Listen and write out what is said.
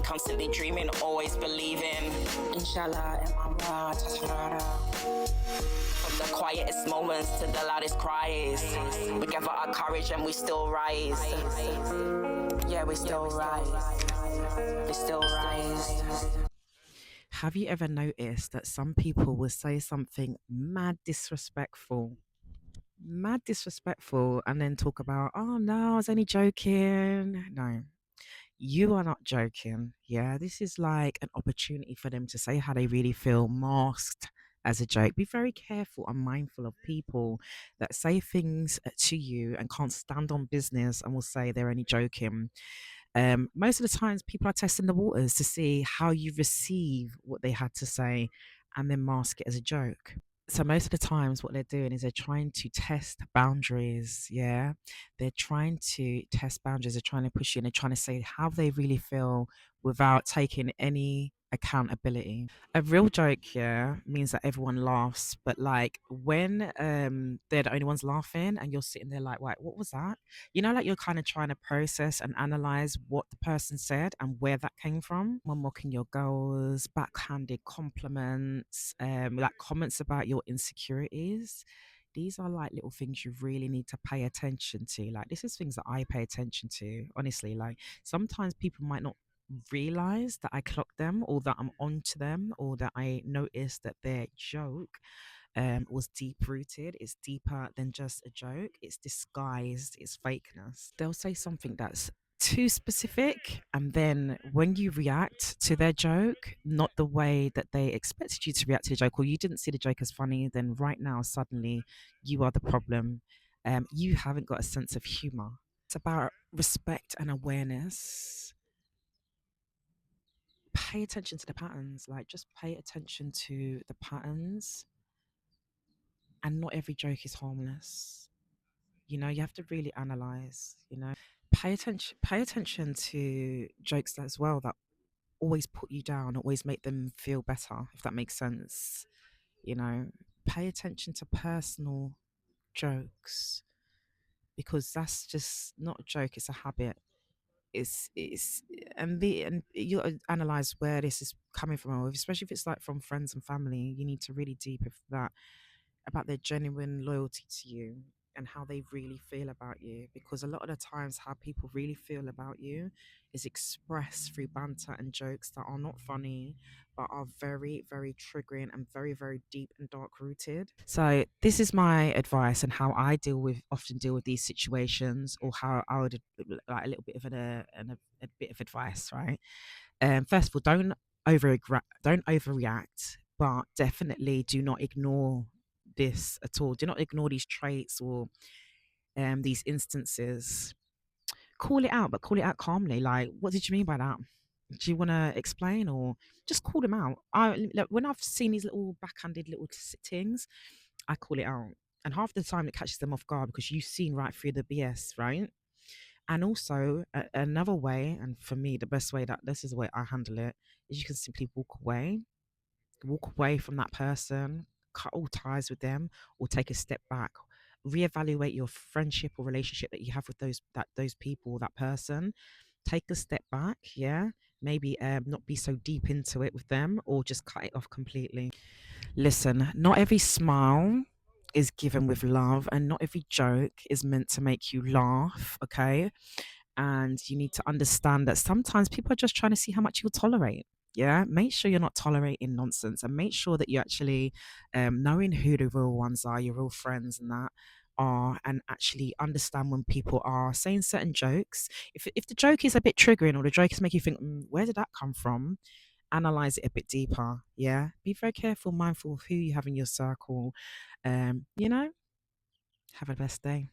constantly dreaming, always believing. Inshallah, in my world, from the quietest moments to the loudest cries, we gather our courage and we still rise. Yeah, we still rise. We still rise. Have you ever noticed that some people will say something mad disrespectful, and then talk about, oh no, I was only joking? No, you are not joking. Yeah, this is like an opportunity for them to say how they really feel, masked as a joke. Be very careful and mindful of people that say things to you and can't stand on business and will say they're only joking. Most of the times, people are testing the waters to see how you receive what they had to say and then mask it as a joke. So most of the times what they're doing is they're trying to test boundaries. Yeah, they're trying to test boundaries. They're trying to push you and they're trying to say how they really feel without taking any accountability. A real joke, yeah, means that everyone laughs, but like when they're the only ones laughing and you're sitting there like, wait, what was that? You know, like you're kind of trying to process and analyze what the person said and where that came from. When mocking your goals, backhanded compliments, like comments about your insecurities. These are like little things you really need to pay attention to. Like, this is things that I pay attention to, honestly. Like, sometimes people might not realize that I clock them or that I'm onto them or that I notice that their joke was deep rooted. It's deeper than just a joke. It's disguised. It's fakeness. They'll say something that's too specific, and then when you react to their joke, not the way that they expected you to react to the joke, or you didn't see the joke as funny, then right now suddenly you are the problem. You haven't got a sense of humor. It's about respect and awareness. Pay attention to the patterns. Like, just pay attention to the patterns, and not every joke is harmless. You know, you have to really analyze, pay attention to jokes as well that always put you down, always make them feel better, if that makes sense. You know, pay attention to personal jokes, because that's just not a joke, it's a habit. It's and you analyze where this is coming from, or especially if it's like from friends and family. You need to really deep if that about their genuine loyalty to you and how they really feel about you, because a lot of the times how people really feel about you is expressed through banter and jokes that are not funny but are very, very triggering and very, very deep and dark rooted. So this is my advice and how I often deal with these situations, or how I would like a little bit of a bit of advice, right? First of all, don't overreact, but definitely do not ignore this at all. Do not ignore these traits or these instances. Call it out, but call it out calmly. Like, what did you mean by that? Do you want to explain, or just call them out? When I've seen these little backhanded little things, I call it out, and half the time it catches them off guard because you've seen right through the BS, right? And also another way, and for me, the best way, that this is the way I handle it, is you can simply walk away from that person, cut all ties with them, or take a step back. Reevaluate your friendship or relationship that you have with those people, that person. Take a step back, yeah. Maybe not be so deep into it with them, or just cut it off completely. Listen, not every smile is given with love, and not every joke is meant to make you laugh, okay? And you need to understand that sometimes people are just trying to see how much you'll tolerate. Yeah, make sure you're not tolerating nonsense, and make sure that you actually knowing who the real ones are, your real friends, and that are, and actually understand when people are saying certain jokes. If the joke is a bit triggering, or the joke is making you think, where did that come from? Analyze it a bit deeper. Yeah, be very careful, mindful of who you have in your circle. You know, have a best day.